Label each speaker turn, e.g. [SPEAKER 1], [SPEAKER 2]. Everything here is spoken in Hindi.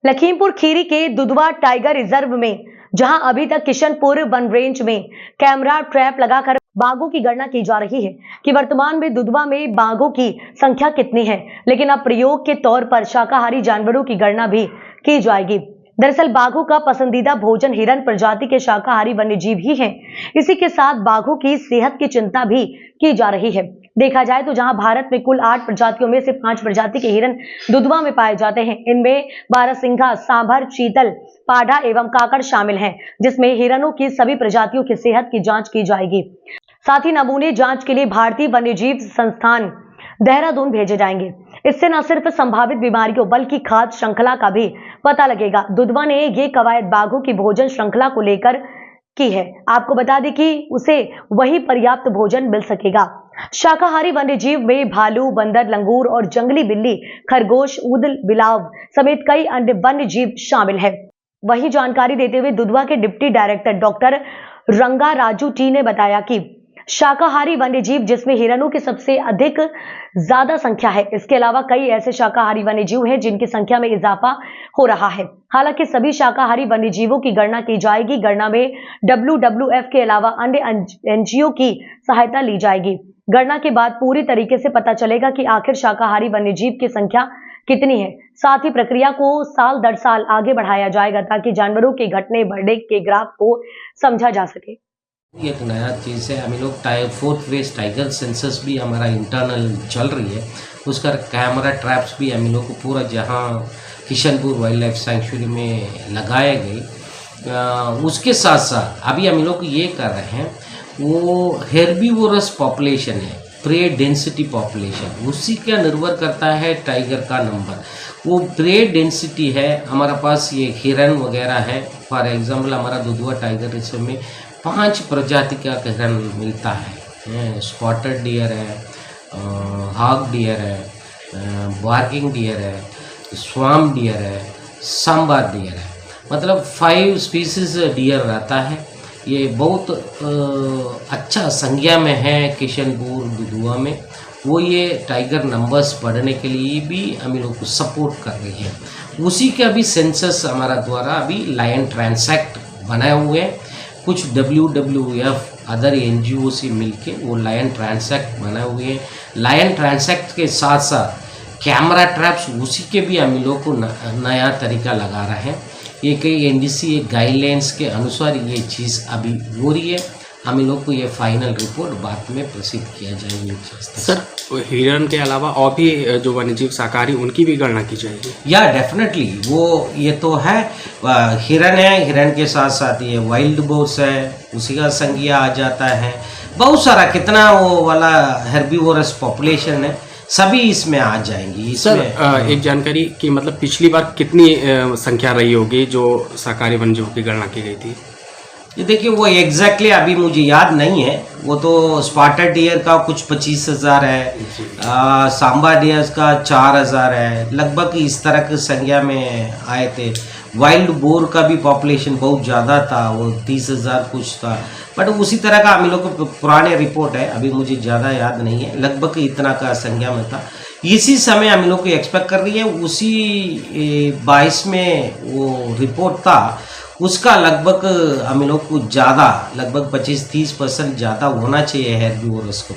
[SPEAKER 1] लखीमपुर खीरी के दुधवा टाइगर रिजर्व में जहां अभी तक किशनपुर वन रेंज में कैमरा ट्रैप लगाकर बाघों की गणना की जा रही है कि वर्तमान में दुधवा में बाघों की संख्या कितनी है, लेकिन अब प्रयोग के तौर पर शाकाहारी जानवरों की गणना भी की जाएगी। दरअसल बाघों का पसंदीदा भोजन हिरन प्रजाति के शाकाहारी वन्यजीव ही हैं। इसी के साथ बाघों की सेहत की चिंता भी की जा रही है। देखा जाए तो जहां भारत में कुल 8 प्रजातियों में से 5 प्रजाति के हिरन दुधवा में पाए जाते हैं। इनमें बारहसिंघा, सांभर, चीतल, पाढ़ा एवं काकड़ शामिल हैं, जिसमें हिरणों की सभी प्रजातियों की सेहत की जांच की जाएगी। साथ ही नमूने जांच के लिए भारतीय वन्यजीव संस्थान देहरादून भेजे जाएंगे। इससे न सिर्फ संभावित बीमारियों बल्कि खाद्य श्रृंखला का भी पता लगेगा। दुधवा ने ये कवायद बाघों की भोजन श्रृंखला को लेकर की है। आपको बता दें कि उसे वही पर्याप्त भोजन मिल सकेगा। शाकाहारी वन्यजीव में भालू, बंदर, लंगूर और जंगली बिल्ली, खरगोश, ऊदल, बिलाव समेत कई अन्य वन्यजीव शामिल है। वही जानकारी देते हुए दुधवा के डिप्टी डायरेक्टर डॉक्टर रंगा राजू टी ने बताया कि शाकाहारी वन्यजीव जिसमें हिरणों की सबसे अधिक ज्यादा संख्या है। इसके अलावा कई ऐसे शाकाहारी वन्यजीव हैं जिनकी संख्या में इजाफा हो रहा है। हालांकि सभी शाकाहारी वन्यजीवों की गणना की जाएगी। गणना में WWF के अलावा अन्य NGO की सहायता ली जाएगी। गणना के बाद पूरी तरीके से पता चलेगा कि आखिर शाकाहारी वन्यजीव की संख्या कितनी है। साथ ही प्रक्रिया को साल दर साल आगे बढ़ाया जाएगा ताकि जानवरों के घटने बढ़ने के ग्राफ को समझा जा सके।
[SPEAKER 2] एक नया चीज़ है, हम लोग 4th फेज टाइगर सेंसस भी हमारा इंटरनल चल रही है। उसका कैमरा ट्रैप्स भी हम लोग को पूरा जहाँ किशनपुर वाइल्ड लाइफ सेंचुरी में लगाए गए। उसके साथ साथ अभी हम लोग ये कर रहे हैं, वो हेर्बीवोरस पॉपुलेशन है, प्रे डेंसिटी पॉपुलेशन, उसी का निर्भर करता है टाइगर का नंबर। वो प्रे डेंसिटी है, हमारे पास ये हिरन वगैरह है। फॉर एग्जांपल हमारा दुधवा टाइगर रिजर्व में 5 प्रजाति का हिरन मिलता है। स्पॉटेड डियर है, हॉग डियर है, बार्किंग डियर है, स्वाम डियर है, सांबर डियर है। मतलब 5 स्पीसीज डियर रहता है। ये बहुत अच्छा संज्ञा में है किशनपुर दुधवा में। वो ये टाइगर नंबर्स बढ़ने के लिए भी हम लोग को सपोर्ट कर रही है। उसी का भी सेंसस हमारा द्वारा अभी लायन ट्रांसैक्ट बनाए हुए हैं। कुछ WWF अदर NGO से मिलके वो लायन ट्रांसैक्ट बनाए हुए हैं। लायन ट्रांसैक्ट के साथ साथ कैमरा ट्रैप्स उसी के भी हम लोग को नया तरीका लगा रहे हैं। ये कई NDC गाइडलाइंस के अनुसार ये चीज़ अभी हो रही है। हम लोग को ये फाइनल रिपोर्ट बाद में प्रसिद्ध किया जाएगी।
[SPEAKER 3] सर, हिरन के अलावा और भी जो वन्यजीव शाकाहारी उनकी भी गणना की जाएगी?
[SPEAKER 2] या डेफिनेटली, वो ये तो है, हिरन है, हिरन के साथ साथ ये वाइल्ड बोर्स है, उसी का संज्ञा आ जाता है। बहुत सारा कितना वो वाला हेर्बीवोरस पॉपुलेशन है, सभी इसमें आ जाएंगी।
[SPEAKER 3] सर, एक जानकारी कि मतलब पिछली बार कितनी संख्या रही होगी जो शाकाहारी वन्यजीवों की गणना की गई थी?
[SPEAKER 2] ये देखिए, वो एग्जैक्टली अभी मुझे याद नहीं है। वो तो स्पॉटेड डियर का कुछ 25,000 है, सांबा डियर का 4,000 है, लगभग इस तरह की संख्या में आए थे। वाइल्ड बोर का भी पॉपुलेशन बहुत ज़्यादा था, वो 30,000 कुछ था। बट उसी तरह का हम लोग को पुराने रिपोर्ट है, अभी मुझे ज़्यादा याद नहीं है, लगभग इतना का संख्या में था। इसी समय हम लोग को एक्सपेक्ट कर रही है, उसी 22 में वो रिपोर्ट था, उसका लगभग हम लोग को ज़्यादा, लगभग 25-30% ज़्यादा होना चाहिए हेर्बीवोरस का।